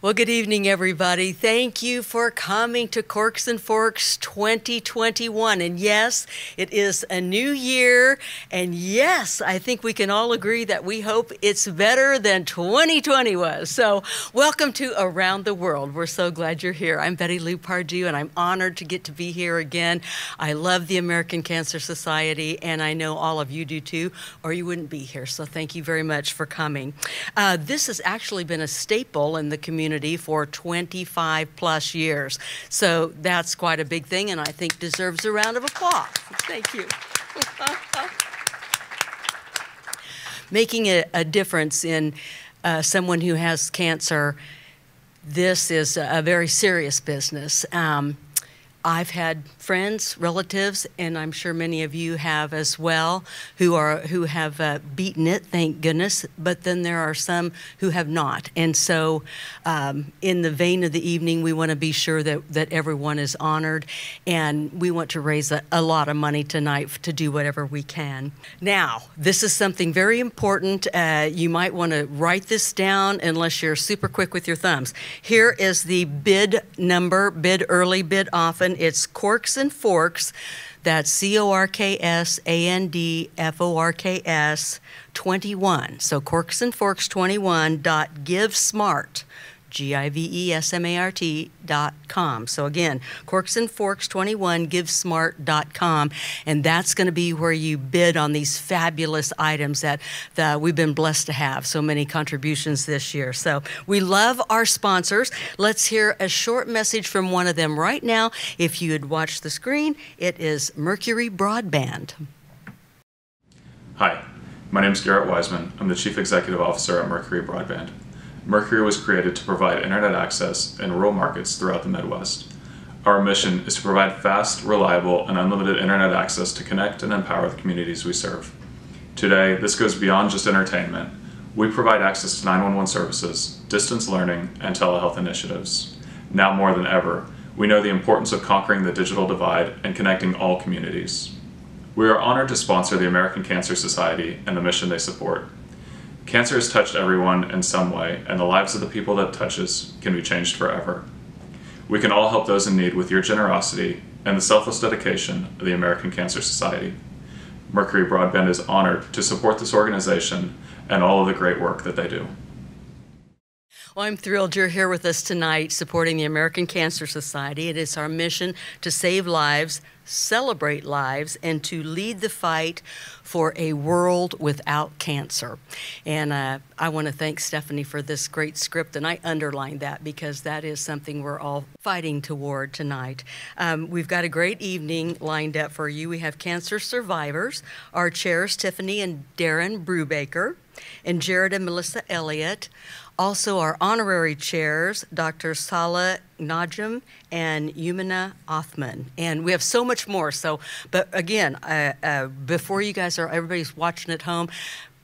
Well, good evening, everybody. Thank you for coming to Corks and Forks 2021. And yes, it is a new year. And yes, I think we can all agree that we hope it's better than 2020 was. So welcome to Around the World. We're so glad you're here. I'm Betty Lou Pardue, and I'm honored to get to be here again. I love the American Cancer Society, and I know all of you do too, or you wouldn't be here. So thank you very much for coming. This has actually been a staple in the community for 25 plus years. So that's quite a big thing, and I think deserves a round of applause. Thank you. Making a difference in someone who has cancer, this is a very serious business. I've had friends, relatives, and I'm sure many of you have as well, who have beaten it, thank goodness. But then there are some who have not. And so, in the vein of the evening, we want to be sure that everyone is honored, and we want to raise a lot of money tonight to do whatever we can. Now, this is something very important. You might want to write this down unless you're super quick with your thumbs. Here is the bid number: bid early, bid often. It's Corks and Forks. That's CORKSANDFORKS 21. So Corks and Forks 21.givesmart, GIVESMART.com. So again, Corks and Forks 21, givesmart.com, and that's going to be where you bid on these fabulous items that we've been blessed to have so many contributions this year. So we love our sponsors. Let's hear a short message from one of them right now. If you had watched the screen, it is Mercury Broadband. Hi, my name is Garrett Wiseman. I'm the Chief Executive Officer at Mercury Broadband. Mercury was created to provide internet access in rural markets throughout the Midwest. Our mission is to provide fast, reliable, and unlimited internet access to connect and empower the communities we serve. Today, this goes beyond just entertainment. We provide access to 911 services, distance learning, and telehealth initiatives. Now more than ever, we know the importance of conquering the digital divide and connecting all communities. We are honored to sponsor the American Cancer Society and the mission they support. Cancer has touched everyone in some way, and the lives of the people that it touches can be changed forever. We can all help those in need with your generosity and the selfless dedication of the American Cancer Society. Mercury Broadband is honored to support this organization and all of the great work that they do. Well, I'm thrilled you're here with us tonight supporting the American Cancer Society. It is our mission to save lives, celebrate lives, and to lead the fight for a world without cancer. And I want to thank Stephanie for this great script, and I underlined that because that is something we're all fighting toward tonight. We've got a great evening lined up for you. We have cancer survivors. Our chairs, Tiffany and Darren Brubaker, and Jared and Melissa Elliott. Also, our honorary chairs, Dr. Salah Najm and Yumina Othman. And we have so much more. But again, before you guys everybody's watching at home,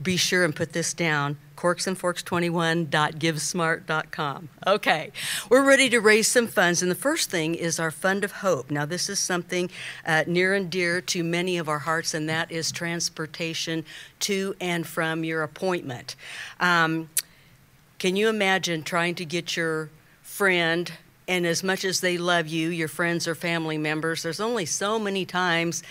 be sure and put this down, corksandforks21.givesmart.com. Okay, we're ready to raise some funds, and the first thing is our Fund of Hope. Now, this is something near and dear to many of our hearts, and that is transportation to and from your appointment. Can you imagine trying to get your friend, and as much as they love you, your friends or family members, there's only so many times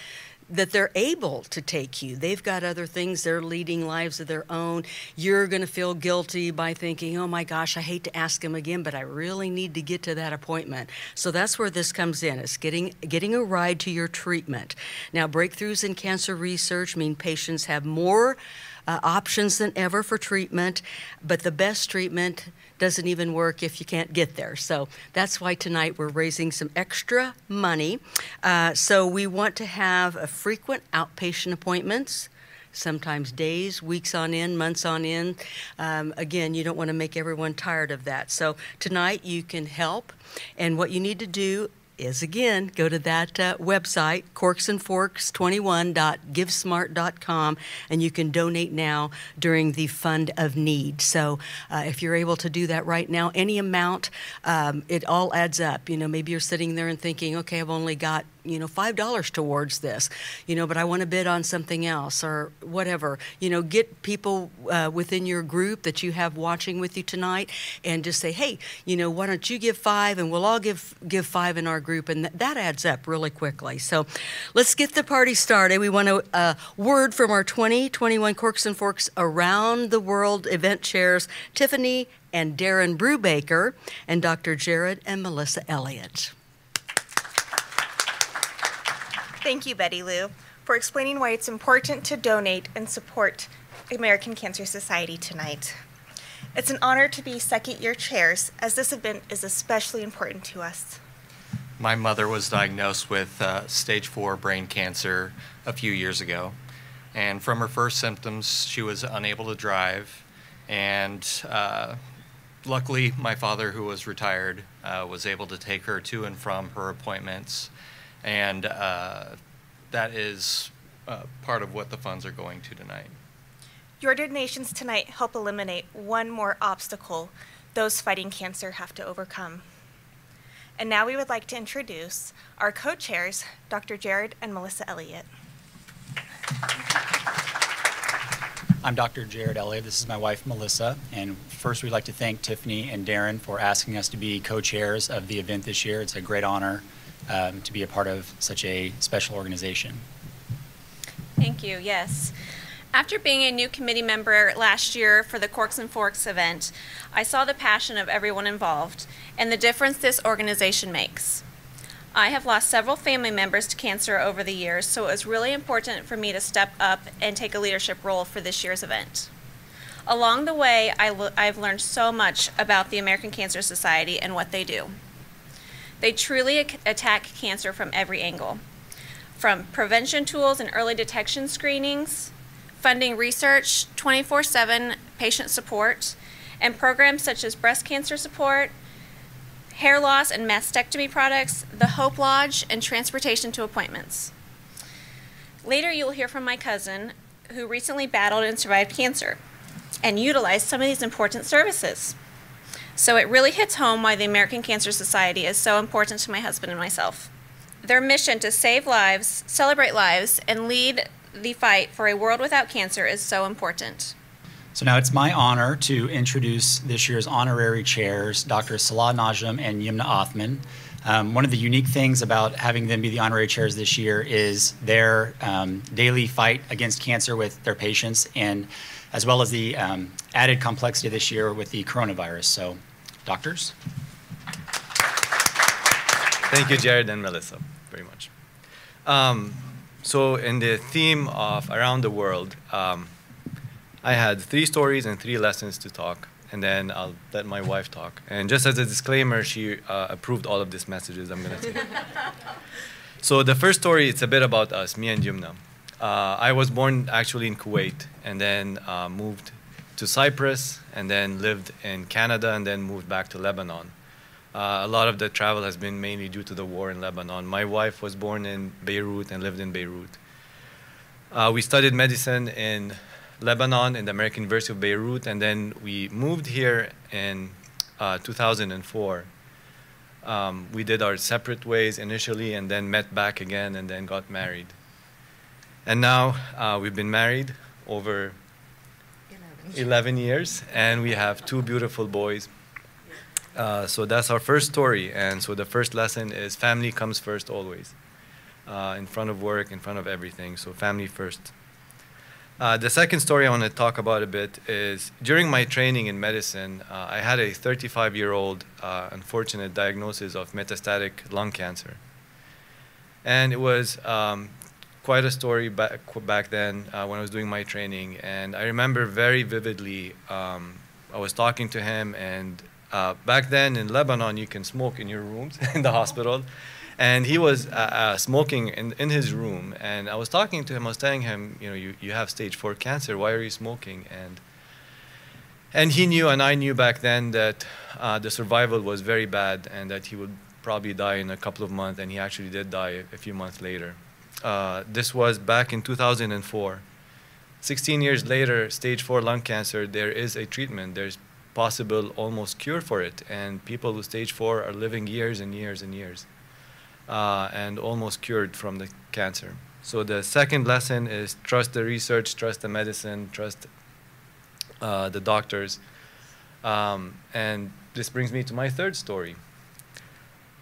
that they're able to take you. They've got other things. They're leading lives of their own. You're going to feel guilty by thinking, oh my gosh, I hate to ask him again, but I really need to get to that appointment. So that's where this comes in. It's getting a ride to your treatment. Now, breakthroughs in cancer research mean patients have more options than ever for treatment, but the best treatment doesn't even work if you can't get there. So that's why tonight we're raising some extra money. So we want to have frequent outpatient appointments, sometimes days, weeks on end, months on end. Again, you don't want to make everyone tired of that. So tonight you can help, and what you need to do is, again, go to that website, corksandforks21.givesmart.com, and you can donate now during the Fund of Need. So if you're able to do that right now, any amount, it all adds up. You know, maybe you're sitting there and thinking, okay, I've only got $5 towards this, but I want to bid on something else or whatever. Get people within your group that you have watching with you tonight and just say, hey, why don't you give 5 and we'll all give 5 in our group, and that adds up really quickly. So let's get the party started. We want a word from our 2021 Corks and Forks Around the World event chairs, Tiffany and Darren Brubaker, and Dr. Jared and Melissa Elliott. Thank you, Betty Lou, for explaining why it's important to donate and support American Cancer Society tonight. It's an honor to be second-year chairs, as this event is especially important to us. My mother was diagnosed with stage 4 brain cancer a few years ago. And from her first symptoms, she was unable to drive. And luckily, my father, who was retired, was able to take her to and from her appointments. And that is part of what the funds are going to tonight. Your donations tonight help eliminate one more obstacle those fighting cancer have to overcome. And now we would like to introduce our co-chairs, Dr. Jared and Melissa Elliott. I'm Dr. Jared Elliott. This is my wife, Melissa. And first, we'd like to thank Tiffany and Darren for asking us to be co-chairs of the event this year. It's a great honor to be a part of such a special organization. Thank you, yes. After being a new committee member last year for the Corks and Forks event, I saw the passion of everyone involved and the difference this organization makes. I have lost several family members to cancer over the years, so it was really important for me to step up and take a leadership role for this year's event. Along the way, I've learned so much about the American Cancer Society and what they do. They truly attack cancer from every angle, from prevention tools and early detection screenings, funding research, 24/7 patient support, and programs such as breast cancer support, hair loss and mastectomy products, the Hope Lodge, and transportation to appointments. Later, you'll hear from my cousin, who recently battled and survived cancer and utilized some of these important services. So it really hits home why the American Cancer Society is so important to my husband and myself. Their mission to save lives, celebrate lives, and lead the fight for a world without cancer is so important. So now it's my honor to introduce this year's honorary chairs, Dr. Salah Najm and Yumna Othman. One of the unique things about having them be the honorary chairs this year is their daily fight against cancer with their patients, and as well as the added complexity this year with the coronavirus. So, doctors. Thank you, Jared and Melissa, very much. So in the theme of Around the World, I had 3 stories and 3 lessons to talk, and then I'll let my wife talk. And just as a disclaimer, she approved all of these messages I'm going to say. So the first story, it's a bit about us, me and Yumna. I was born actually in Kuwait, and then moved to Cyprus, and then lived in Canada, and then moved back to Lebanon. A lot of the travel has been mainly due to the war in Lebanon. My wife was born in Beirut and lived in Beirut. We studied medicine in Lebanon in the American University of Beirut, and then we moved here in 2004. We did our separate ways initially, and then met back again, and then got married. And now we've been married over 11 years, and we have 2 beautiful boys. So that's our first story, and so the first lesson is family comes first always. In front of work, in front of everything, so family first. The second story I want to talk about a bit is during my training in medicine, I had a 35-year-old unfortunate diagnosis of metastatic lung cancer. And it was quite a story back then when I was doing my training. And I remember very vividly, I was talking to him, and back then in Lebanon, you can smoke in your rooms in the hospital. And he was smoking in his room, and I was talking to him. I was telling him, you have stage 4 cancer. Why are you smoking? And he knew, and I knew back then that the survival was very bad, and that he would probably die in a couple of months. And he actually did die a few months later. This was back in 2004. 16 years later, stage 4 lung cancer. There is a treatment. There's possible almost cure for it, and people with stage 4 are living years and years and years. and almost cured from the cancer. So the second lesson is trust the research, trust the medicine, trust the doctors. And this brings me to my third story,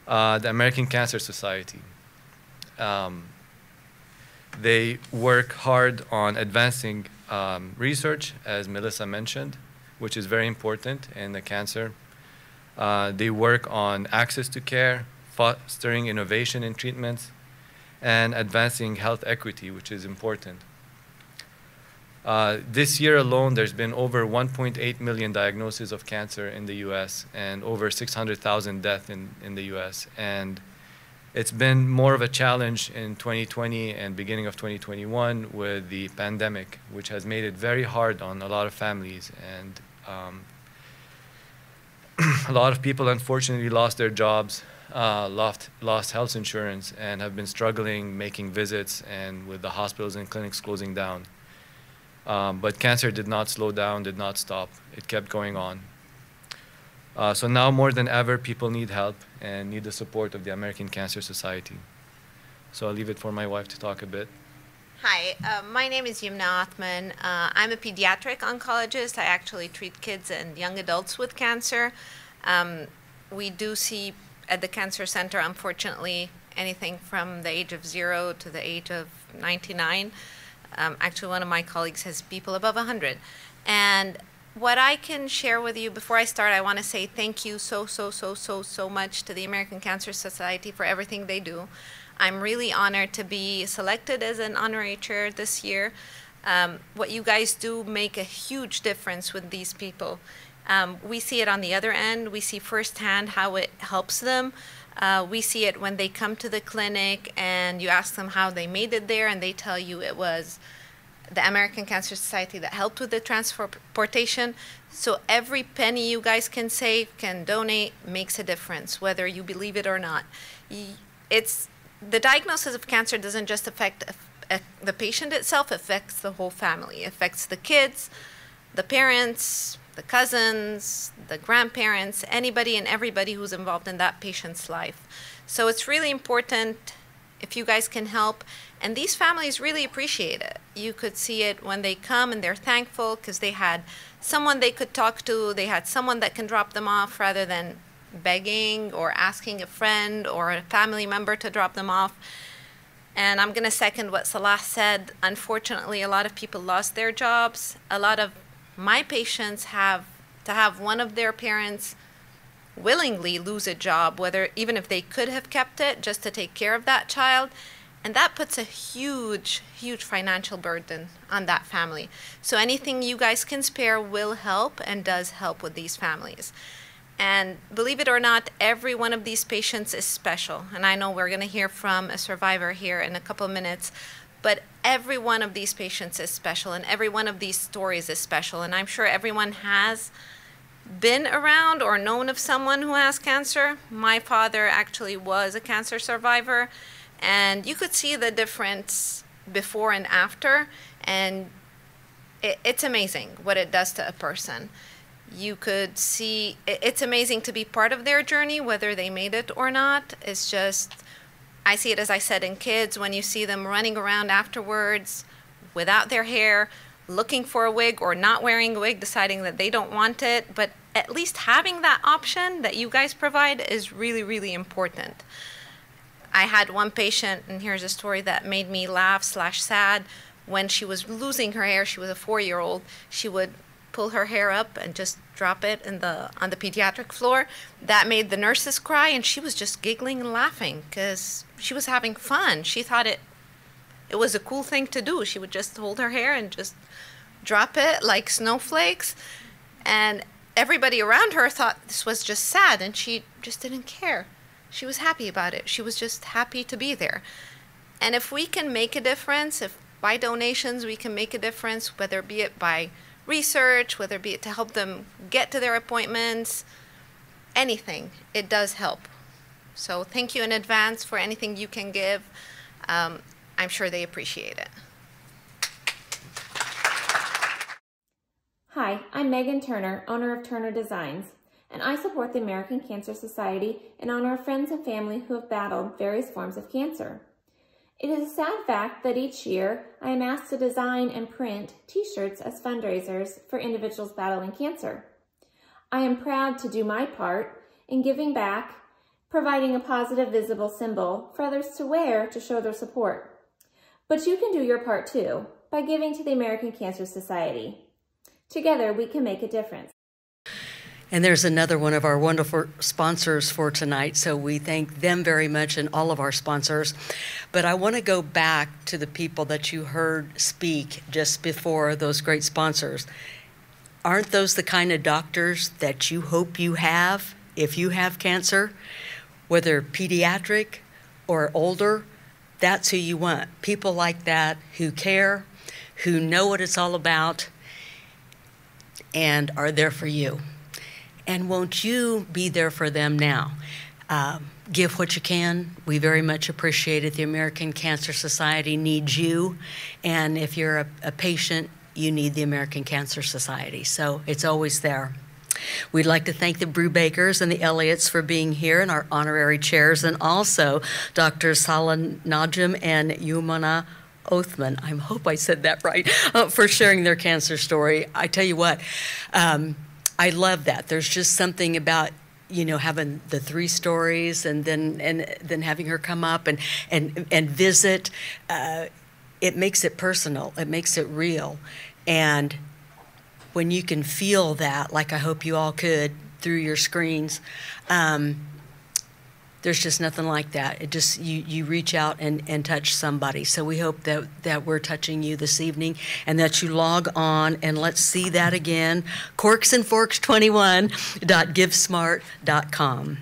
the American Cancer Society. They work hard on advancing research, as Melissa mentioned, which is very important in the cancer. They work on access to care, fostering innovation in treatments, and advancing health equity, which is important. This year alone, there's been over 1.8 million diagnoses of cancer in the US and over 600,000 deaths in the US. And it's been more of a challenge in 2020 and beginning of 2021 with the pandemic, which has made it very hard on a lot of families. And a lot of people unfortunately lost their jobs, lost health insurance, and have been struggling making visits and with the hospitals and clinics closing down. But cancer did not slow down, did not stop. It kept going on. So now more than ever, people need help and need the support of the American Cancer Society. So I'll leave it for my wife to talk a bit. Hi, my name is Yumna Othman. I'm a pediatric oncologist. I actually treat kids and young adults with cancer. We do see at the Cancer Center, unfortunately, anything from the age of 0 to the age of 99. Actually, one of my colleagues has people above 100. And what I can share with you before I start, I want to say thank you so much to the American Cancer Society for everything they do. I'm really honored to be selected as an honorary chair this year. What you guys do make a huge difference with these people. We see it on the other end. We see firsthand how it helps them. We see it when they come to the clinic and you ask them how they made it there, and they tell you it was the American Cancer Society that helped with the transportation. So every penny you guys can save, can donate, makes a difference, whether you believe it or not. The diagnosis of cancer doesn't just affect the patient itself, it affects the whole family. It affects the kids, the parents, the cousins, the grandparents, anybody and everybody who's involved in that patient's life. So it's really important if you guys can help. And these families really appreciate it. You could see it when they come and they're thankful because they had someone they could talk to, they had someone that can drop them off rather than begging or asking a friend or a family member to drop them off. And I'm going to second what Salah said. Unfortunately, a lot of people lost their jobs. A lot of my patients have to have one of their parents willingly lose a job, even if they could have kept it, just to take care of that child. And that puts a huge financial burden on that family. So anything you guys can spare will help and does help with these families. And believe it or not, every one of these patients is special. And I know we're going to hear from a survivor here in a couple of minutes, but every one of these patients is special, and every one of these stories is special. And I'm sure everyone has been around or known of someone who has cancer. My father actually was a cancer survivor, and you could see the difference before and after, and it's amazing what it does to a person. You could see, it's amazing to be part of their journey, whether they made it or not. It's just, I see it, as I said, in kids, when you see them running around afterwards without their hair, looking for a wig or not wearing a wig, deciding that they don't want it. But at least having that option that you guys provide is really important. I had one patient, and here's a story that made me laugh/sad. When she was losing her hair, she was a 4-year-old, she would pull her hair up and just drop it on the pediatric floor. That made the nurses cry, and she was just giggling and laughing because she was having fun. She thought it was a cool thing to do. She would just hold her hair and just drop it like snowflakes. And everybody around her thought this was just sad, and she just didn't care. She was happy about it. She was just happy to be there. And if we can make a difference, if by donations we can make a difference, whether be it by research, whether it be to help them get to their appointments, anything, it does help. So thank you in advance for anything you can give. I'm sure they appreciate it. Hi, I'm Megan Turner, owner of Turner Designs. and I support the American Cancer Society in honor of friends and family who have battled various forms of cancer. It is a sad fact that each year I am asked to design and print t-shirts as fundraisers for individuals battling cancer. I am proud to do my part in giving back, providing a positive visible symbol for others to wear to show their support. But you can do your part too by giving to the American Cancer Society. Together we can make a difference. And there's another one of our wonderful sponsors for tonight, so we thank them very much and all of our sponsors. But I want to go back to the people that you heard speak just before, those great sponsors. Aren't those the kind of doctors that you hope you have if you have cancer? Whether pediatric or older, that's who you want. People like that who care, who know what it's all about, and are there for you. And won't you be there for them now? Give what you can. We very much appreciate it. The American Cancer Society needs you. And if you're a patient, you need the American Cancer Society. So it's always there. We'd like to thank the Brewbakers and the Elliots for being here and our honorary chairs, and also Dr. Salah Najm and Yumna Othman, I hope I said that right, for sharing their cancer story. I tell you what, I love that. There's just something about, you know, having the three stories and then having her come up and visit. It makes it personal. It makes it real. And when you can feel that, like I hope you all could through your screens, there's just nothing like that. It just, you reach out and touch somebody. So we hope that we're touching you this evening and that you log on and let's see that again, corksandforks21.givesmart.com.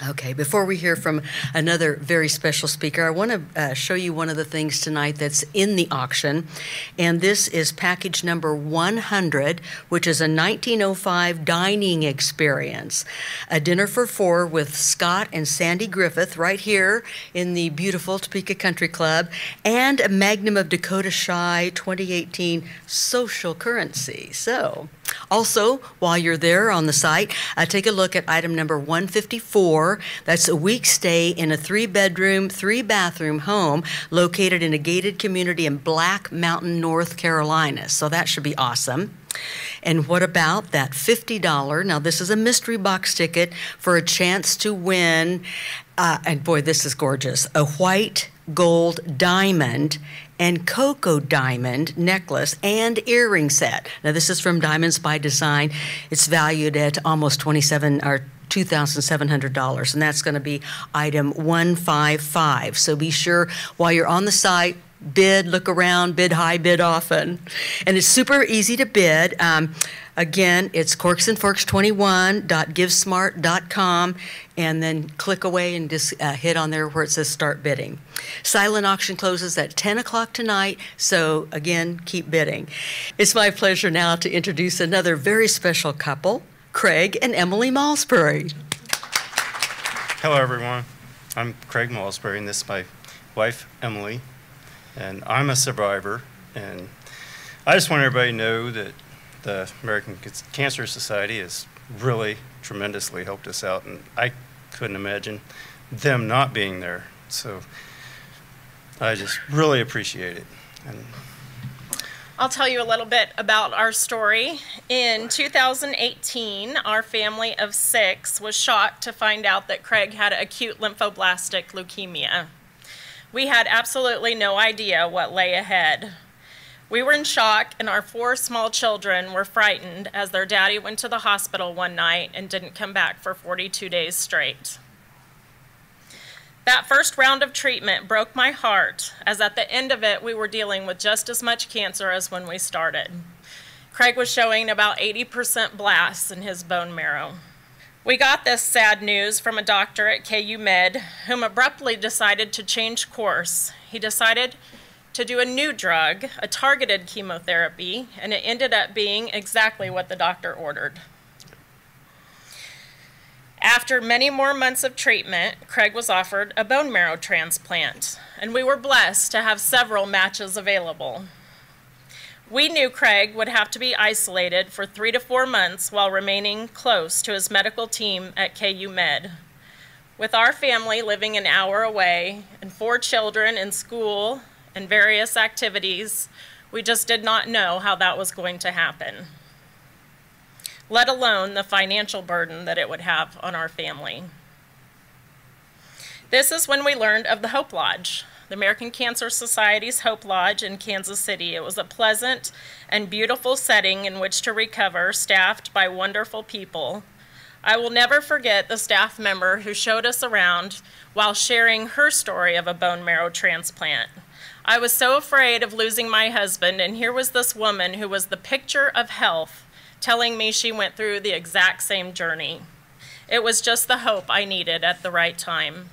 Okay, before we hear from another very special speaker, I want to show you one of the things tonight that's in the auction, and this is package number 100, which is a 1905 dining experience. A dinner for four with Scott and Sandy Griffith right here in the beautiful Topeka Country Club, and a Magnum of Dakota Shy 2018 social currency. So, also, while you're there on the site, take a look at item number 154. That's a week stay in a 3-bedroom, 3-bathroom home located in a gated community in Black Mountain, North Carolina. So that should be awesome. And what about that $50? Now, this is a mystery box ticket for a chance to win, and boy, this is gorgeous, a white gold diamond and cocoa diamond necklace and earring set. Now, this is from Diamonds by Design. It's valued at almost $2,700, and that's going to be item 155. So be sure while you're on the site, bid, look around, bid high, bid often. And it's super easy to bid. Again, it's corksandforks21.givesmart.com, and then click away and just hit on there where it says start bidding. Silent auction closes at 10 o'clock tonight, so again, keep bidding. It's my pleasure now to introduce another very special couple, Craig and Emily Malsbury. Hello, everyone. I'm Craig Malsbury, and this is my wife, Emily, and I'm a survivor. And I just want everybody to know that the American Cancer Society has really tremendously helped us out, and I couldn't imagine them not being there. So I just really appreciate it. And I'll tell you a little bit about our story. In 2018, our family of 6 was shocked to find out that Craig had acute lymphoblastic leukemia. We had absolutely no idea what lay ahead. We were in shock, and our 4 small children were frightened as their daddy went to the hospital one night and didn't come back for 42 days straight. That first round of treatment broke my heart, as at the end of it, we were dealing with just as much cancer as when we started. Craig was showing about 80% blasts in his bone marrow. We got this sad news from a doctor at KU Med, whom abruptly decided to change course. He decided to do a new drug, a targeted chemotherapy, and it ended up being exactly what the doctor ordered. After many more months of treatment, Craig was offered a bone marrow transplant, and we were blessed to have several matches available. We knew Craig would have to be isolated for 3 to 4 months while remaining close to his medical team at KU Med. With our family living an hour away and 4 children in school and various activities, we just did not know how that was going to happen, let alone the financial burden that it would have on our family. This is when we learned of the Hope Lodge, the American Cancer Society's Hope Lodge in Kansas City. It was a pleasant and beautiful setting in which to recover, staffed by wonderful people. I will never forget the staff member who showed us around while sharing her story of a bone marrow transplant. I was so afraid of losing my husband, and here was this woman who was the picture of health telling me she went through the exact same journey. It was just the hope I needed at the right time.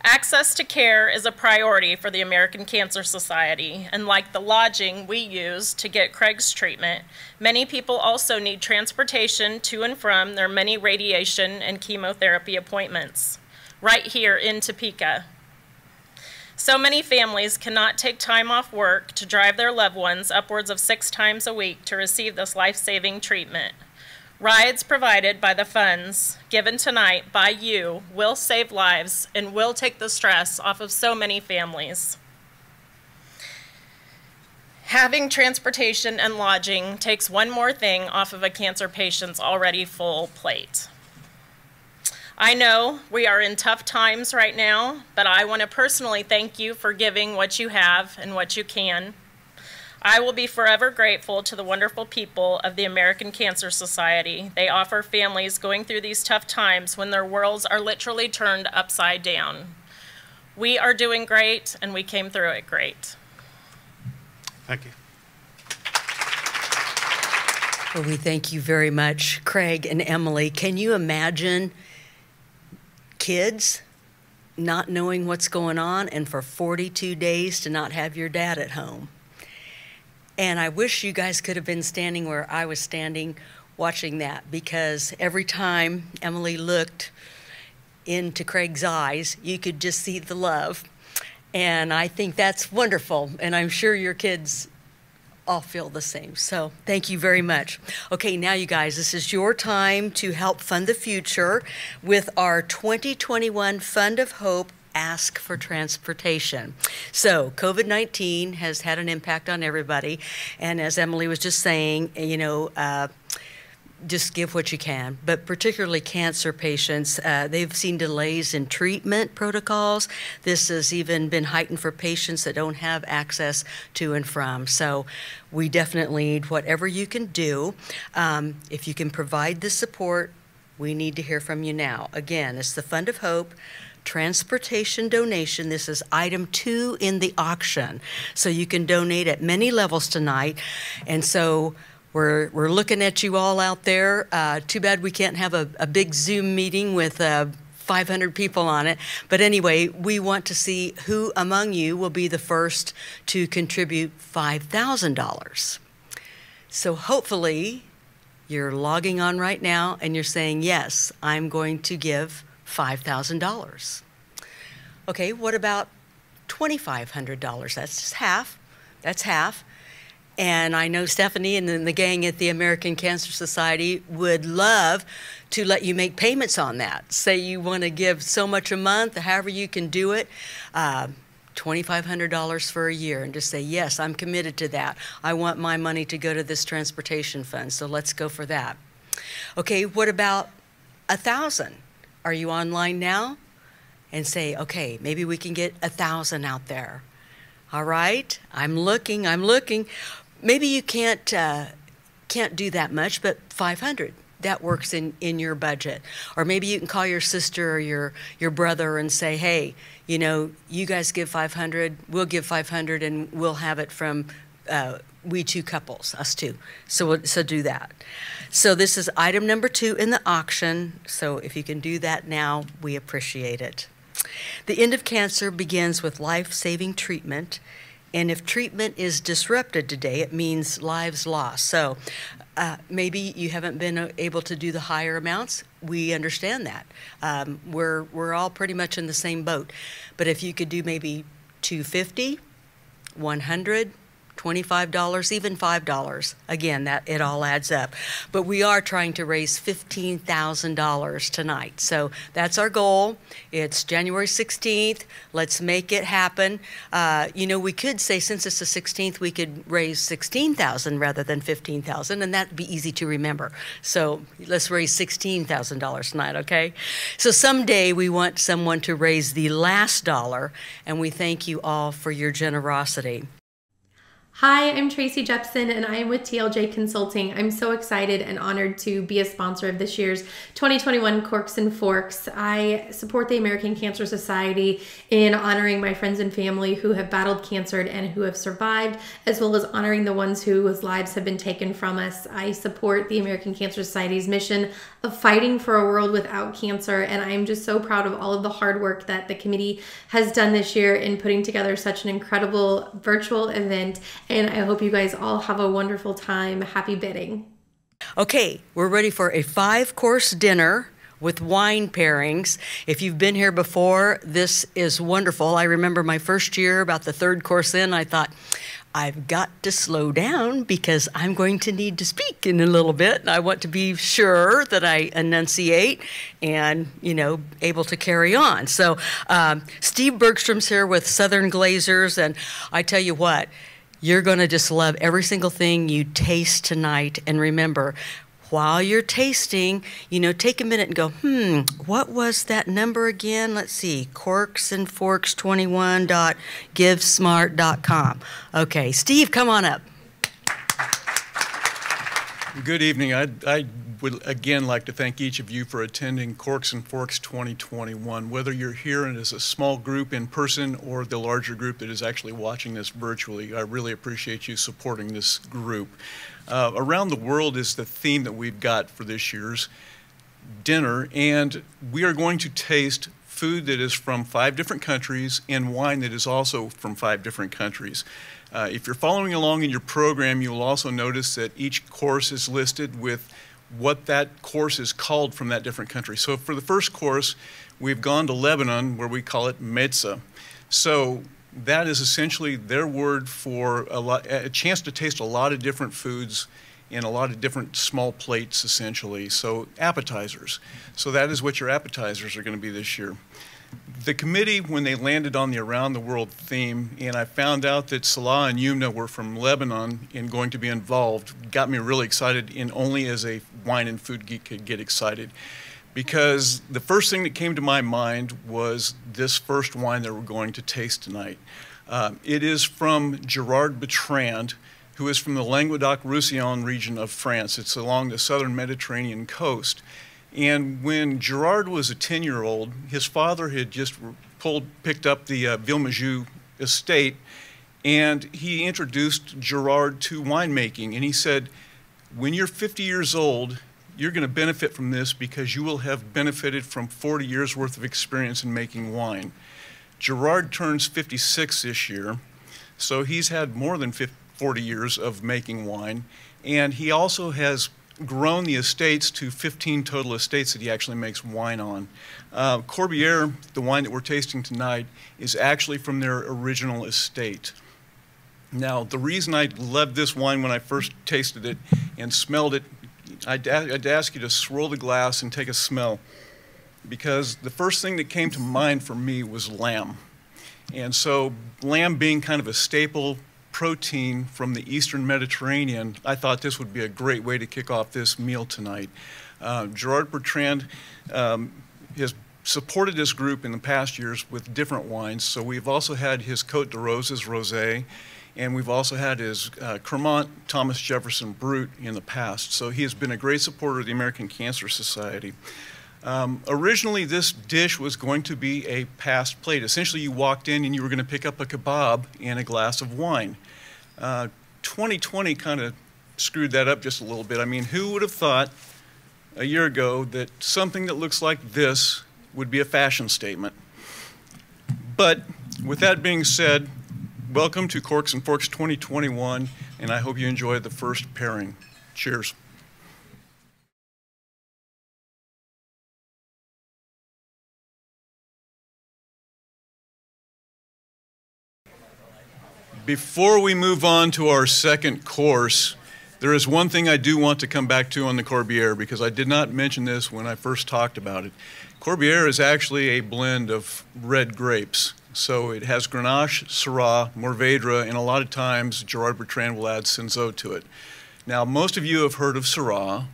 Access to care is a priority for the American Cancer Society, and like the lodging we used to get Craig's treatment, many people also need transportation to and from their many radiation and chemotherapy appointments, right here in Topeka. So many families cannot take time off work to drive their loved ones upwards of 6 times a week to receive this life-saving treatment. Rides provided by the funds given tonight by you will save lives and will take the stress off of so many families. Having transportation and lodging takes one more thing off of a cancer patient's already full plate. I know we are in tough times right now, but I want to personally thank you for giving what you have and what you can. I will be forever grateful to the wonderful people of the American Cancer Society. They offer families going through these tough times when their worlds are literally turned upside down. We are doing great, and we came through it great. Thank you. Well, we thank you very much, Craig and Emily. Can you imagine kids not knowing what's going on and for 42 days to not have your dad at home? And I wish you guys could have been standing where I was standing watching that, because every time Emily looked into Craig's eyes, you could just see the love. And I think that's wonderful. And I'm sure your kids all feel the same. So thank you very much. Okay, now you guys, this is your time to help fund the future with our 2021 Fund of Hope Ask for Transportation. So COVID-19 has had an impact on everybody, and as Emily was just saying, just give what you can, but particularly cancer patients, they've seen delays in treatment protocols. This has even been heightened for patients that don't have access to and from. So we definitely need whatever you can do. If you can provide the support, we need to hear from you now. Again, it's the Fund of Hope Transportation donation. This is item 2 in the auction. So you can donate at many levels tonight. And so we're looking at you all out there. Too bad we can't have a big Zoom meeting with 500 people on it. But anyway, we want to see who among you will be the first to contribute $5,000. So hopefully you're logging on right now and you're saying, yes, I'm going to give $5,000. Okay, what about $2,500? That's just half. That's half. And I know Stephanie and then the gang at the American Cancer Society would love to let you make payments on that. Say you want to give so much a month, however you can do it, $2,500 for a year, and just say, yes, I'm committed to that. I want my money to go to this transportation fund, so let's go for that. Okay, what about $1,000? Are you online now? And say, okay, maybe we can get 1,000 out there. All right, I'm looking. Maybe you can't do that much, but 500, that works in your budget. Or maybe you can call your sister or your brother and say, hey, you guys give 500, we'll give 500, and we'll have it from we two couples, us two. So do that. So this is item number 2 in the auction. So if you can do that now, we appreciate it. The end of cancer begins with life-saving treatment. And if treatment is disrupted today, it means lives lost. So maybe you haven't been able to do the higher amounts. We understand that. We're all pretty much in the same boat. But if you could do maybe 250, 100, $25, even $5. Again, that it all adds up. But we are trying to raise $15,000 tonight. So that's our goal. It's January 16th. Let's make it happen. We could say since it's the 16th, we could raise $16,000 rather than $15,000, and that'd be easy to remember. So let's raise $16,000 tonight, okay? So someday we want someone to raise the last dollar, and we thank you all for your generosity. Hi, I'm Tracy Jepson and I am with TLJ Consulting. I'm so excited and honored to be a sponsor of this year's 2021 Corks and Forks. I support the American Cancer Society in honoring my friends and family who have battled cancer and who have survived, as well as honoring the ones whose lives have been taken from us. I support the American Cancer Society's mission of fighting for a world without cancer, and I'm just so proud of all of the hard work that the committee has done this year in putting together such an incredible virtual event. And I hope you guys all have a wonderful time. Happy bidding. Okay, we're ready for a 5-course dinner with wine pairings. If you've been here before, this is wonderful. I remember my first year, about the 3rd course in, I thought, I've got to slow down because I'm going to need to speak in a little bit. I want to be sure that I enunciate and, able to carry on. So Steve Bergstrom's here with Southern Glazers, and I tell you what, you're going to just love every single thing you taste tonight. And remember, while you're tasting, take a minute and go, what was that number again? Let's see, corksandforks21.givesmart.com. Okay, Steve, come on up. Good evening. I would again like to thank each of you for attending Corks and Forks 2021. Whether you're here and as a small group in person or the larger group that is actually watching this virtually, I really appreciate you supporting this group. Around the world is the theme that we've got for this year's dinner, and we are going to taste food that is from 5 different countries and wine that is also from 5 different countries. If you're following along in your program, you'll also notice that each course is listed with what that course is called from that different country. So for the first course, we've gone to Lebanon, where we call it mezza. So that is essentially their word for a chance to taste a lot of different foods in a lot of different small plates, essentially. So appetizers. So that is what your appetizers are going to be this year. The committee, when they landed on the Around the World theme, and I found out that Salah and Yumna were from Lebanon and going to be involved, got me really excited, and only as a wine and food geek could get excited. Because the first thing that came to my mind was this first wine that we're going to taste tonight. It is from Gerard Bertrand, who is from the Languedoc-Roussillon region of France. It's along the southern Mediterranean coast. And when Gerard was a 10-year-old, his father had just picked up the Villemajou estate, and he introduced Gerard to winemaking. And he said, when you're 50 years old, you're going to benefit from this because you will have benefited from 40 years worth of experience in making wine. Gerard turns 56 this year, so he's had more than 40 years of making wine. And he also has grown the estates to 15 total estates that he actually makes wine on. Corbière, the wine that we're tasting tonight, is actually from their original estate. Now, the reason I loved this wine when I first tasted it and smelled it, I'd ask you to swirl the glass and take a smell, because the first thing that came to mind for me was lamb. And so lamb being kind of a staple protein from the Eastern Mediterranean, I thought this would be a great way to kick off this meal tonight. Gerard Bertrand has supported this group in the past years with different wines. So we've also had his Côte de Roses Rosé, and we've also had his Cremant Thomas Jefferson Brut in the past. So he has been a great supporter of the American Cancer Society. Originally, this dish was going to be a passed plate. Essentially, you walked in and you were going to pick up a kebab and a glass of wine. 2020 kind of screwed that up just a little bit. I mean, who would have thought a year ago that something that looks like this would be a fashion statement? But with that being said, welcome to Corks and Forks 2021, and I hope you enjoy the first pairing. Cheers. Before we move on to our second course, there is one thing I do want to come back to on the Corbière, because I did not mention this when I first talked about it. Corbière is actually a blend of red grapes. So it has Grenache, Syrah, Mourvèdre, and a lot of times Gerard Bertrand will add Cinsault to it. Now, most of you have heard of Syrah.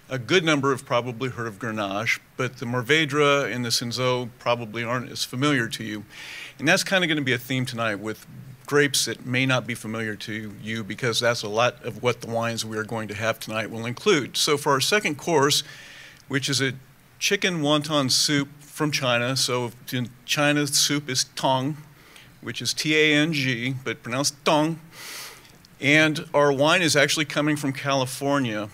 A good number have probably heard of Grenache, but the Mourvèdre and the Cinsault probably aren't as familiar to you. And that's kind of going to be a theme tonight with grapes that may not be familiar to you, because that's a lot of what the wines we are going to have tonight will include. So for our second course, which is a chicken wonton soup from China. So in China, soup is tong, which is T-A-N-G, but pronounced tong. And our wine is actually coming from California.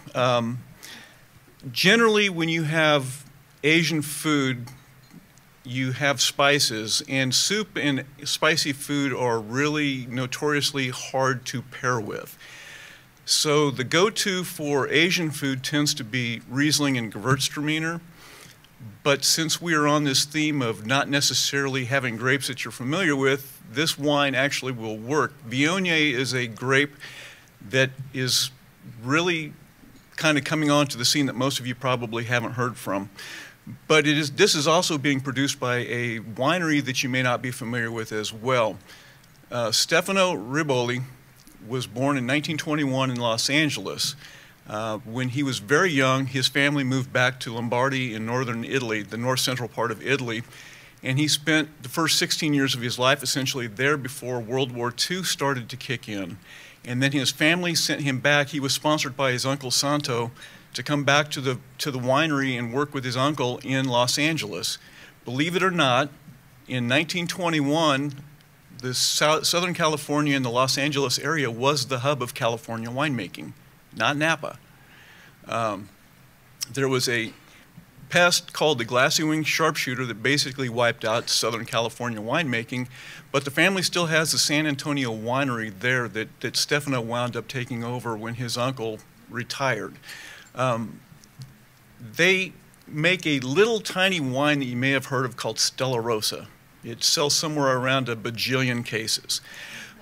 Generally, when you have Asian food, you have spices, and soup and spicy food are really notoriously hard to pair with. So the go-to for Asian food tends to be Riesling and Gewürztraminer. But since we are on this theme of not necessarily having grapes that you're familiar with, this wine actually will work. Viognier is a grape that is really kind of coming onto the scene that most of you probably haven't heard from. But this is also being produced by a winery that you may not be familiar with as well. Stefano Riboli was born in 1921 in Los Angeles. When he was very young, his family moved back to Lombardy in northern Italy, the north-central part of Italy, and he spent the first 16 years of his life essentially there before World War II started to kick in. And then his family sent him back. He was sponsored by his uncle Santo to come back to the winery and work with his uncle in Los Angeles. Believe it or not, in 1921, the Southern California and the Los Angeles area was the hub of California winemaking, not Napa. There was a pest called the glassy-winged sharpshooter that basically wiped out Southern California winemaking, but the family still has the San Antonio winery there that Stefano wound up taking over when his uncle retired. They make a little tiny wine that you may have heard of called Stella Rosa. It sells somewhere around a bajillion cases.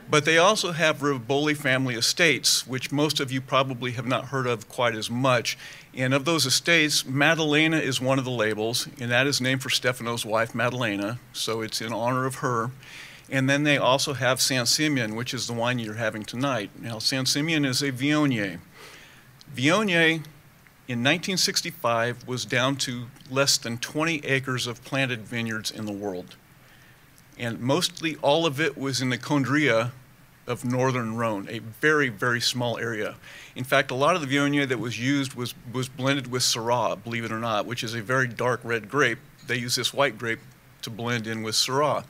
But they also have Riboli family estates, which most of you probably have not heard of quite as much. And of those estates, Maddalena is one of the labels, and that is named for Stefano's wife, Maddalena, so it's in honor of her. And then they also have Saint Simeon, which is the wine you're having tonight. Now, Saint Simeon is a Viognier. Viognier, in 1965, was down to less than 20 acres of planted vineyards in the world. And mostly all of it was in the Condria of northern Rhone, a very, very small area. In fact, a lot of the Viognier that was used was blended with Syrah, believe it or not, which is a very dark red grape. They use this white grape to blend in with Syrah.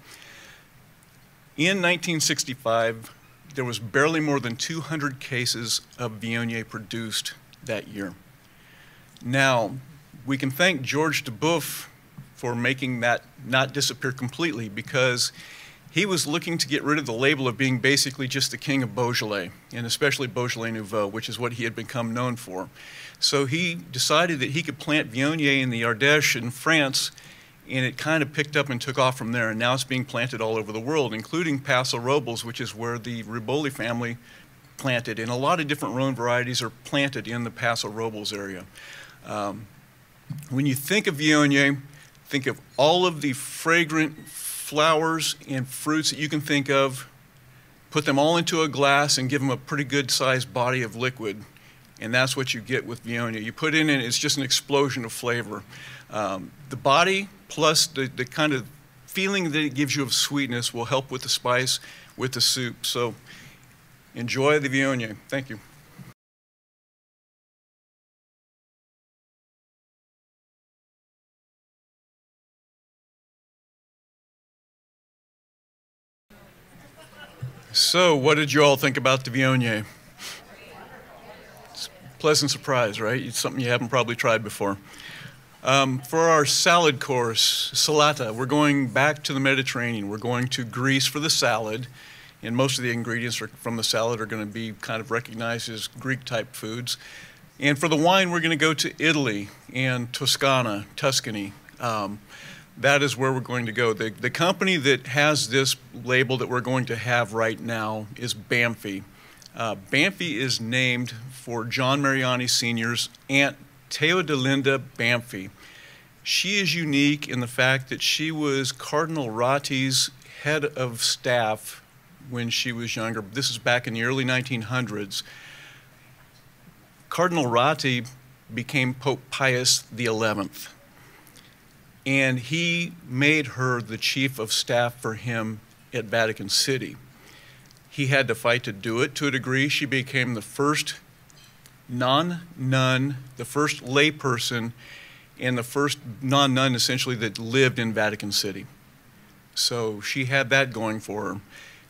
In 1965, there was barely more than 200 cases of Viognier produced that year. Now, we can thank George Duboeuf for making that not disappear completely, because he was looking to get rid of the label of being basically just the king of Beaujolais, and especially Beaujolais Nouveau, which is what he had become known for. So he decided that he could plant Viognier in the Ardèche in France, and it kind of picked up and took off from there, and now it's being planted all over the world, including Paso Robles, which is where the Riboli family planted, and a lot of different Rhone varieties are planted in the Paso Robles area. When you think of Viognier, think of all of the fragrant flowers and fruits that you can think of, put them all into a glass and give them a pretty good sized body of liquid, and that's what you get with Viognier. You put in it, it's just an explosion of flavor. The body plus the kind of feeling that it gives you of sweetness will help with the spice, with the soup. So enjoy the Viognier. Thank you. So, what did you all think about the Viognier? It's a pleasant surprise, right? It's something you haven't probably tried before. For our salad course, salata, we're going back to the Mediterranean. We're going to Greece for the salad, and most of the ingredients from the salad are going to be kind of recognized as Greek-type foods. And for the wine, we're going to go to Italy and Tuscany. that is where we're going to go. The company that has this label that we're going to have right now is Bamfi. Bamfi is named for John Mariani Sr.'s aunt, Theodelinda Bamfi. She is unique in the fact that she was Cardinal Ratti's head of staff when she was younger. This is back in the early 1900s. Cardinal Ratti became Pope Pius XI, and he made her the chief of staff for him at Vatican City. He had to fight to do it. To a degree, she became the first non-nun, the first layperson, and the first non-nun essentially that lived in Vatican City. So she had that going for her.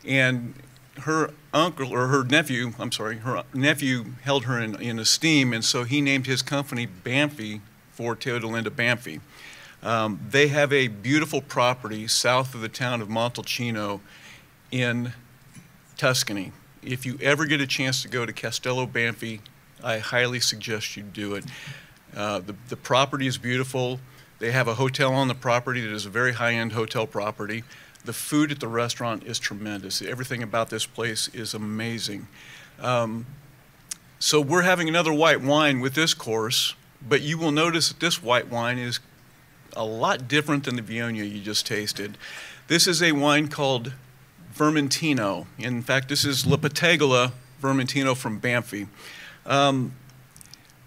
And her uncle, or her nephew, I'm sorry, her nephew held her in esteem, and so he named his company Bamfi for Theodolinda Bamfi. They have a beautiful property south of the town of Montalcino in Tuscany. If you ever get a chance to go to Castello Bamfi, I highly suggest you do it. The property is beautiful. They have a hotel on the property that is a very high-end hotel property. The food at the restaurant is tremendous. Everything about this place is amazing. So we're having another white wine with this course, but you will notice that this white wine is a lot different than the Viogna you just tasted. This is a wine called Vermentino. In fact, this is La Pettegola Vermentino from Bamfi.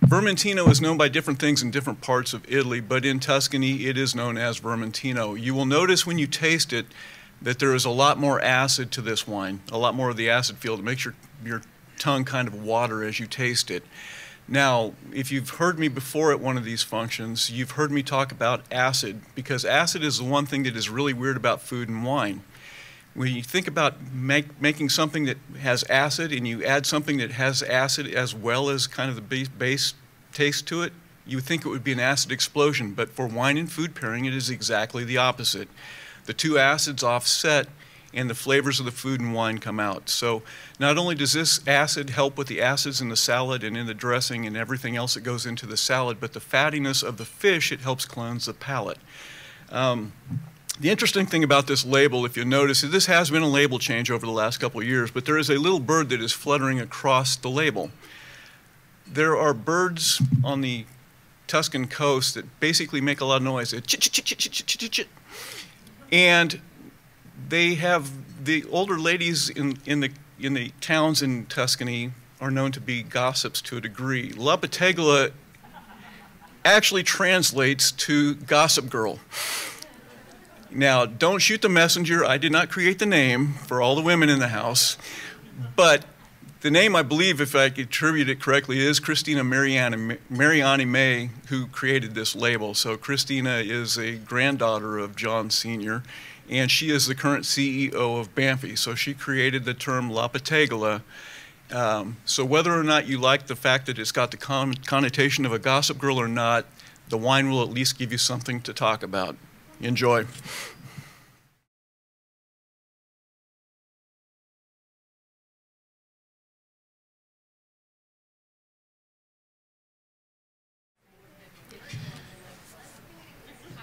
Vermentino is known by different things in different parts of Italy, but in Tuscany it is known as Vermentino. You will notice when you taste it that there is a lot more acid to this wine, a lot more of the acid feel. It makes your tongue kind of water as you taste it. Now, if you've heard me before at one of these functions, you've heard me talk about acid, because acid is the one thing that is really weird about food and wine. When you think about making something that has acid and you add something that has acid as well as kind of the base taste to it, you would think it would be an acid explosion. But for wine and food pairing, it is exactly the opposite. The two acids offset and the flavors of the food and wine come out. So not only does this acid help with the acids in the salad and in the dressing and everything else that goes into the salad, but the fattiness of the fish, it helps cleanse the palate. The interesting thing about this label, if you notice, is this has been a label change over the last couple of years, but there is a little bird that is fluttering across the label. There are birds on the Tuscan coast that basically make a lot of noise. And they have, the older ladies in the towns in Tuscany are known to be gossips to a degree. La Pettegola actually translates to gossip girl. Now, don't shoot the messenger. I did not create the name for all the women in the house, but the name, I believe, if I attribute it correctly, is Christina Mariani May, who created this label. So Christina is a granddaughter of John Sr., and she is the current CEO of Bamfi. So she created the term La Pettegola. So whether or not you like the fact that it's got the connotation of a gossip girl or not, the wine will at least give you something to talk about. Enjoy.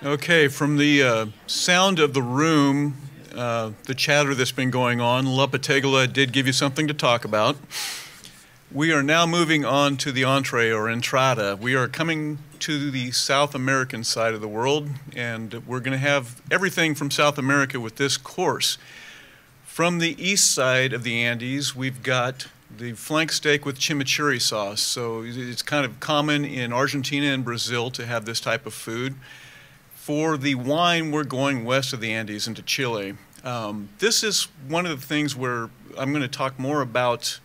Okay, from the sound of the room, the chatter that's been going on, La Pettegola did give you something to talk about. We are now moving on to the entree or entrada. We are coming to the South American side of the world, and we're going to have everything from South America with this course. From the east side of the Andes, we've got the flank steak with chimichurri sauce. So it's kind of common in Argentina and Brazil to have this type of food. For the wine, we're going west of the Andes into Chile. This is one of the things where I'm going to talk more about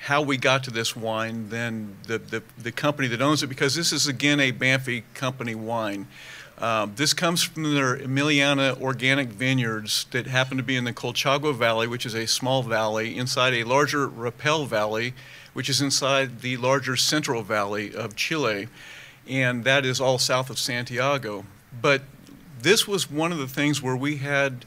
how we got to this wine than the company that owns it, because this is, again, a Bamfi company wine. This comes from their Emiliana organic vineyards that happen to be in the Colchagua Valley, which is a small valley, inside a larger Rapel Valley, which is inside the larger Central Valley of Chile, and that is all south of Santiago. But this was one of the things where we had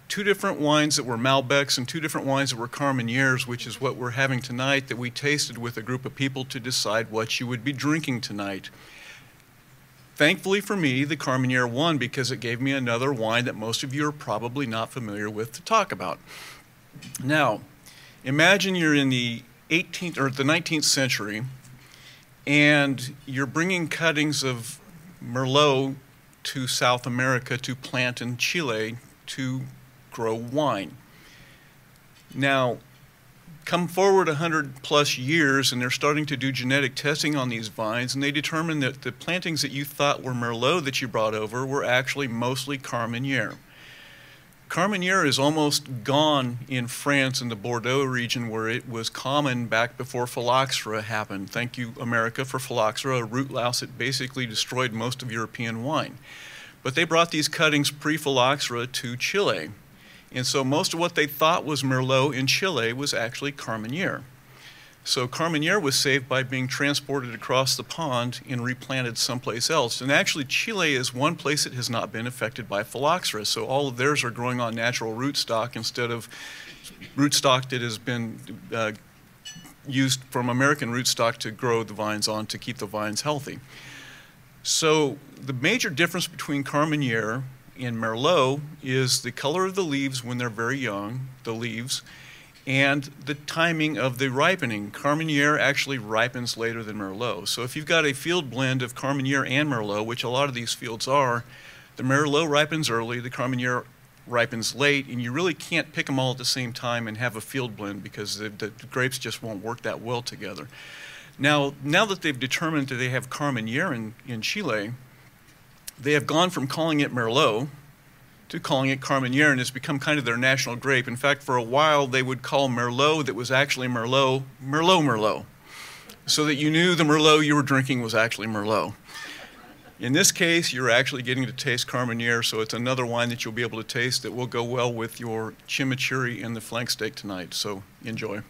two different wines that were Malbecs and two different wines that were Carmenères, which is what we're having tonight, that we tasted with a group of people to decide what you would be drinking tonight. Thankfully for me, the Carmenere won because it gave me another wine that most of you are probably not familiar with to talk about. Now, imagine you're in the 18th or the 19th century, and you're bringing cuttings of Merlot to South America to plant in Chile to grow wine. Now, come forward 100 plus years, and they're starting to do genetic testing on these vines, and they determine that the plantings that you thought were Merlot that you brought over were actually mostly Carmenere. Carmenere is almost gone in France in the Bordeaux region, where it was common back before phylloxera happened. Thank you, America, for phylloxera, a root louse that basically destroyed most of European wine. But they brought these cuttings pre-phylloxera to Chile. And so most of what they thought was Merlot in Chile was actually Carmenere. So Carmenere was saved by being transported across the pond and replanted someplace else. And actually Chile is one place that has not been affected by phylloxera. So all of theirs are growing on natural rootstock instead of rootstock that has been used from American rootstock to grow the vines on to keep the vines healthy. So the major difference between Carmenere and Merlot is the color of the leaves when they're very young, the leaves, and the timing of the ripening. Carmenere actually ripens later than Merlot. So if you've got a field blend of Carmenere and Merlot, which a lot of these fields are, the Merlot ripens early, the Carmenere ripens late, and you really can't pick them all at the same time and have a field blend because the grapes just won't work that well together. Now that they've determined that they have Carmenere in Chile, they have gone from calling it Merlot to calling it Carmenere, and it's become kind of their national grape. In fact, for a while, they would call Merlot that was actually Merlot, Merlot, so that you knew the Merlot you were drinking was actually Merlot. In this case, you're actually getting to taste Carmenere, so it's another wine that you'll be able to taste that will go well with your chimichurri and the flank steak tonight, so enjoy.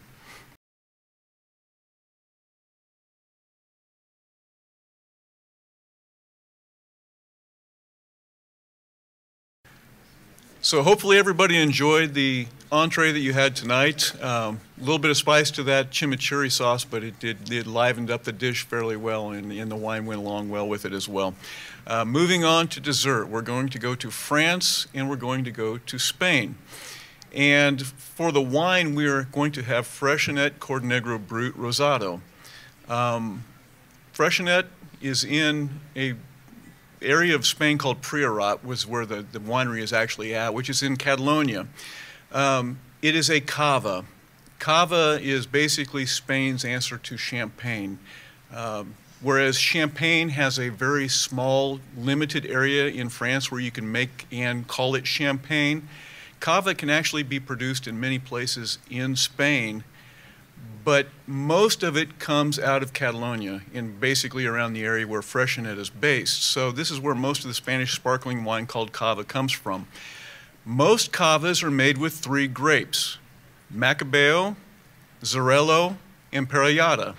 So hopefully everybody enjoyed the entree that you had tonight. A little bit of spice to that chimichurri sauce, but it livened up the dish fairly well, and the wine went along well with it as well. Moving on to dessert, we're going to go to France and we're going to go to Spain. And for the wine, we are going to have Freixenet Cordonegro Brut Rosado. Freixenet is in a area of Spain called Priorat, was where the winery is actually at, which is in Catalonia. It is a cava. Cava is basically Spain's answer to Champagne. Whereas Champagne has a very small, limited area in France where you can make and call it Champagne, cava can actually be produced in many places in Spain, but most of it comes out of Catalonia and basically around the area where Freixenet is based. So this is where most of the Spanish sparkling wine called cava comes from. Most cavas are made with 3 grapes, Macabeo, Xarel·lo, and Parellada.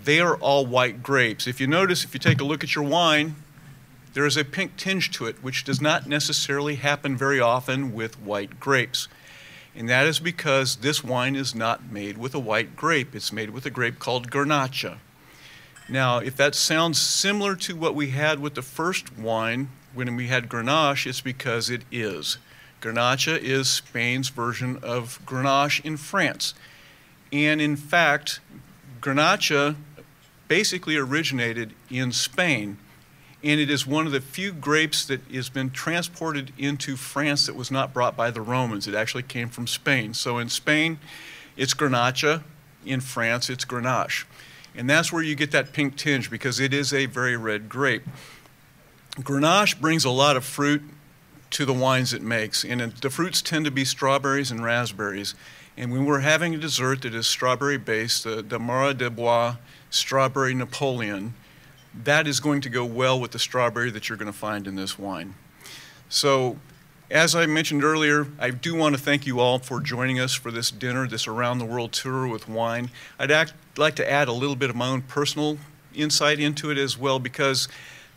They are all white grapes. If you notice, if you take a look at your wine, there is a pink tinge to it, which does not necessarily happen very often with white grapes. And that is because this wine is not made with a white grape. It's made with a grape called Garnacha. Now, if that sounds similar to what we had with the first wine, when we had Grenache, it's because it is. Garnacha is Spain's version of Grenache in France. And in fact, Garnacha basically originated in Spain. And it is one of the few grapes that has been transported into France that was not brought by the Romans. It actually came from Spain. So in Spain, it's Garnacha. In France, it's Grenache. And that's where you get that pink tinge because it is a very red grape. Grenache brings a lot of fruit to the wines it makes. And the fruits tend to be strawberries and raspberries. And when we're having a dessert that is strawberry-based, the Mara de Bois Strawberry Napoleon, that is going to go well with the strawberry that you're going to find in this wine. So, as I mentioned earlier, I do want to thank you all for joining us for this dinner, this around the world tour with wine. I'd like to add a little bit of my own personal insight into it as well, because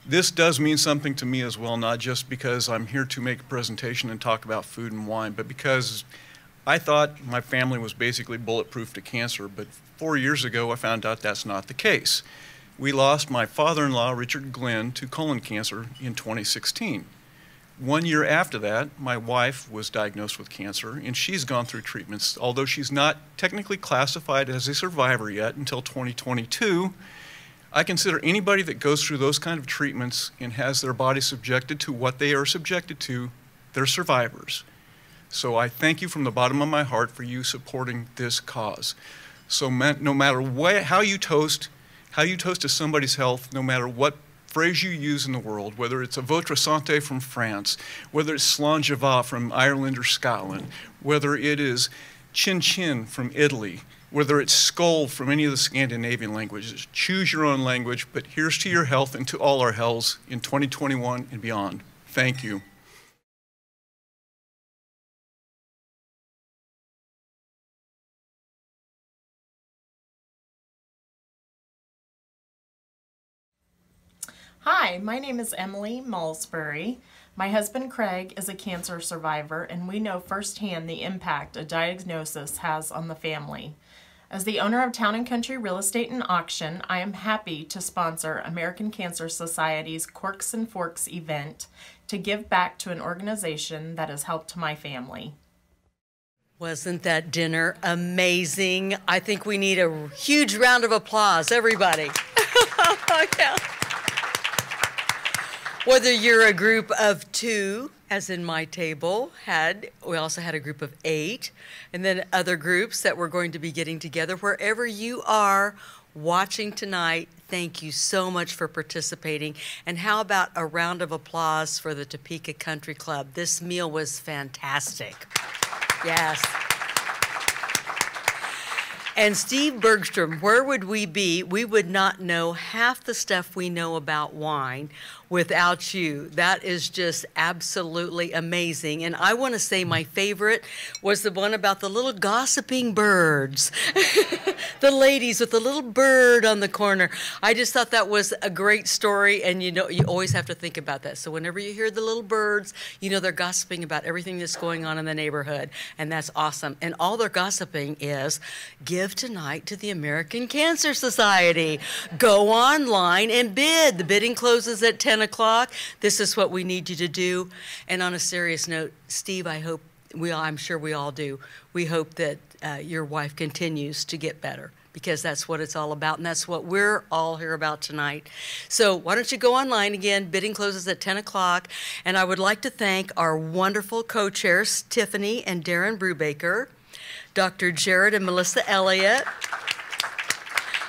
this does mean something to me as well, not just because I'm here to make a presentation and talk about food and wine, but because I thought my family was basically bulletproof to cancer, but 4 years ago I found out that's not the case. we lost my father-in-law, Richard Glenn, to colon cancer in 2016. 1 year after that, my wife was diagnosed with cancer, and she's gone through treatments. Although she's not technically classified as a survivor yet until 2022, I consider anybody that goes through those kind of treatments and has their body subjected to what they are subjected to, they're survivors. So I thank you from the bottom of my heart for you supporting this cause. So no matter how you toast to somebody's health, no matter what phrase you use in the world, whether it's a votre sante from France, whether it's slàinte from Ireland or Scotland, whether it is chin chin from Italy, whether it's skull from any of the Scandinavian languages, choose your own language, but here's to your health and to all our healths in 2021 and beyond. Thank you. Hi, my name is Emily Malsbury. My husband Craig is a cancer survivor, and we know firsthand the impact a diagnosis has on the family. As the owner of Town & Country Real Estate and Auction, I am happy to sponsor American Cancer Society's Corks and Forks event to give back to an organization that has helped my family. Wasn't that dinner amazing? I think we need a huge round of applause, everybody. Okay. Whether you're a group of 2, as in my table we also had a group of 8, and then other groups that we're going to be getting together. Wherever you are watching tonight, thank you so much for participating. And how about a round of applause for the Topeka Country Club? This meal was fantastic. Yes. And Steve Bergstrom, where would we be? We would not know half the stuff we know about wine without you. That is just absolutely amazing. And I want to say my favorite was the one about the little gossiping birds. The ladies with the little bird on the corner. I just thought that was a great story, and you always have to think about that. So whenever you hear the little birds, they're gossiping about everything that's going on in the neighborhood, and that's awesome. And all they're gossiping is, give tonight to the American Cancer Society. Go online and bid. The bidding closes at 10 o'clock. This is what we need you to do. And on a serious note, Steve, I'm sure we all do. We hope that your wife continues to get better, because that's what it's all about, and that's what we're all here about tonight. So why don't you go online again? Bidding closes at 10 o'clock. And I would like to thank our wonderful co-chairs, Tiffany and Darren Brubaker, Dr. Jared and Melissa Elliott,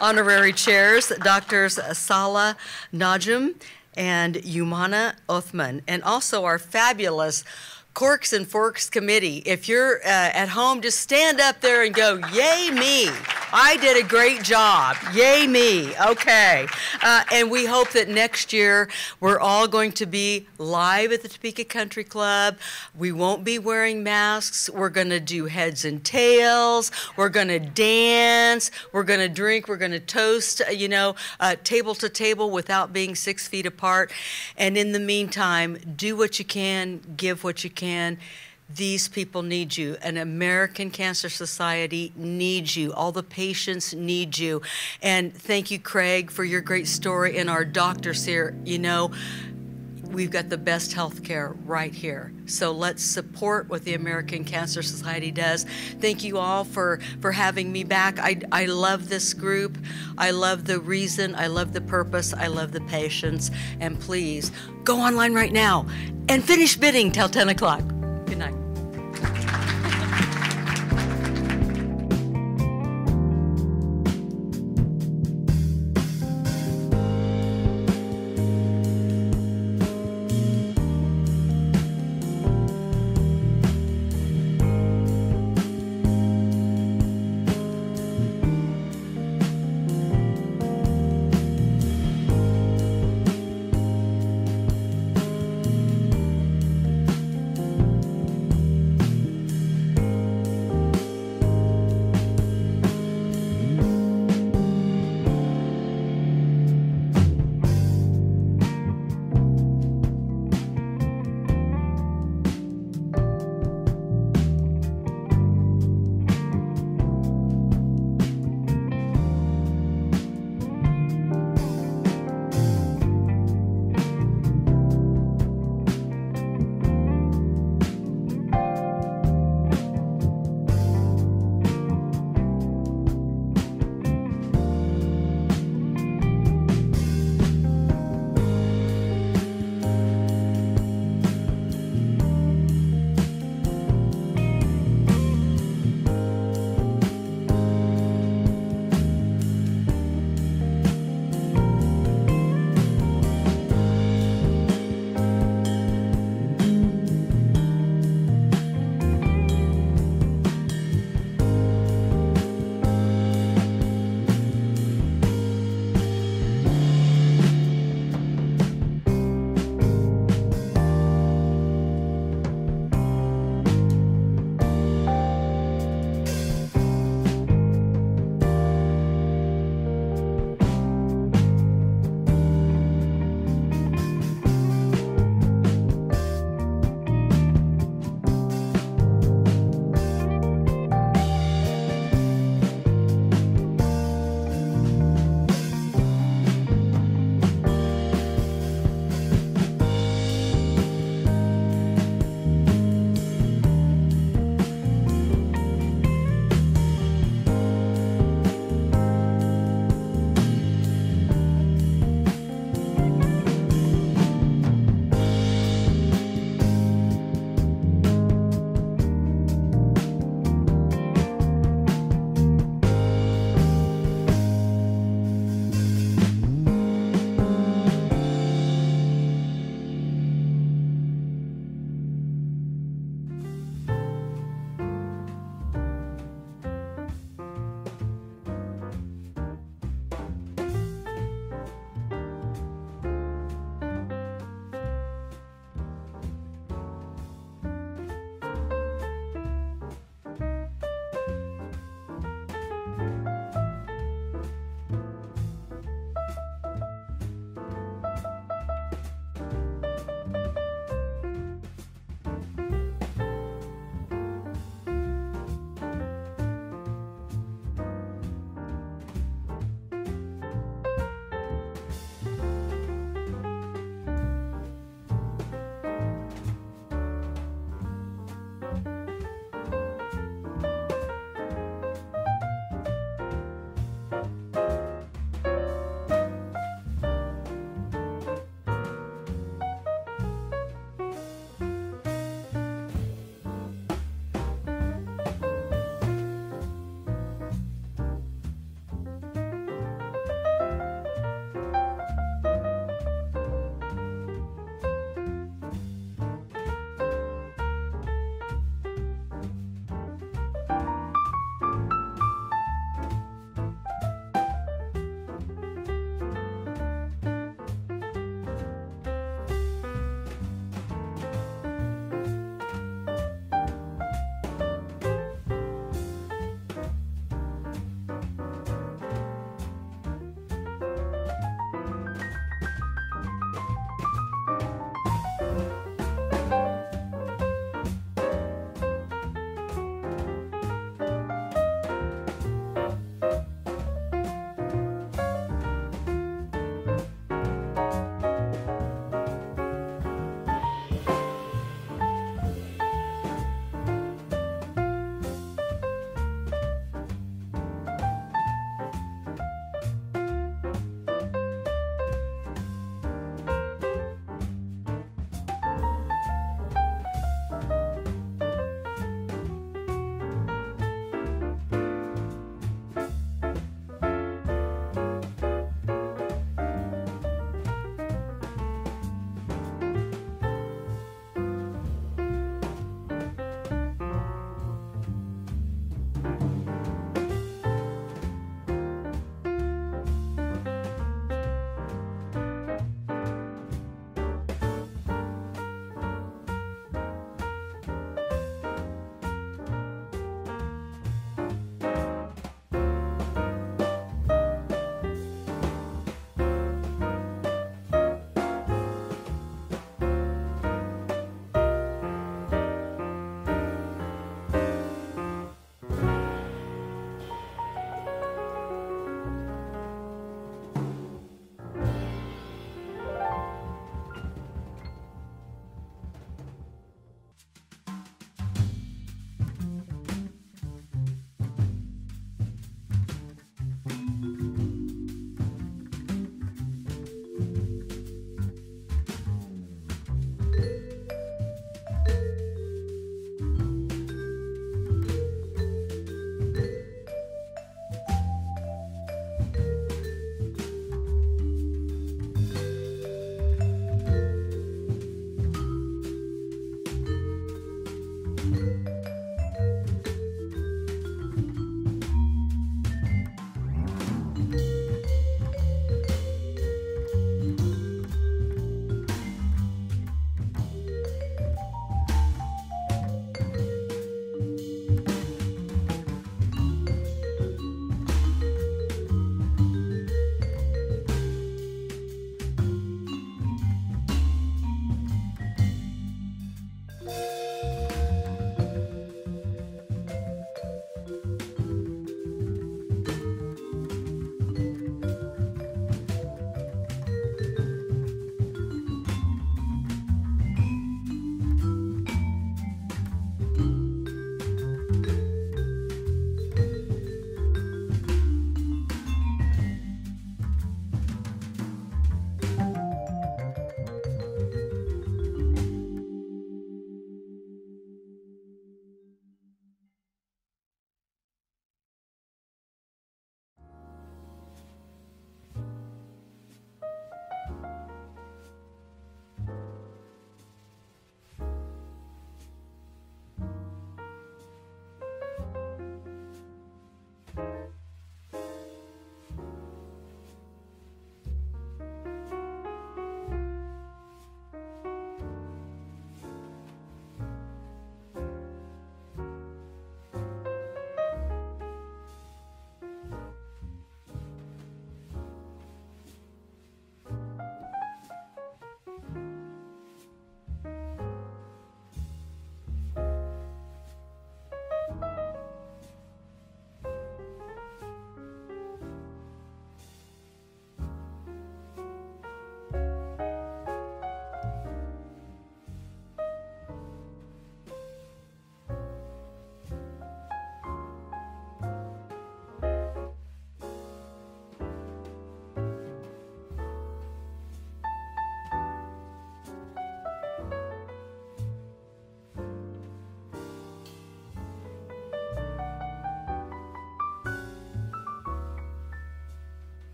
honorary chairs, Drs. Salah Najm and Yumana Othman, and also our fabulous Corks and Forks Committee. If you're at home, just stand up there and go, yay me. I did a great job. Yay me. Okay. And we hope that next year we're all going to be live at the Topeka Country Club. We won't be wearing masks. We're going to do heads and tails. We're going to dance. We're going to drink. We're going to toast, table to table without being 6 feet apart. And in the meantime, do what you can, give what you can. These people need you. An American Cancer Society needs you. All the patients need you. And thank you, Craig, for your great story. And our doctors here, we've got the best health care right here. So let's support what the American Cancer Society does. Thank you all for having me back. I love this group. I love the reason. I love the purpose. I love the patients. And please, go online right now and finish bidding till 10 o'clock. Good night.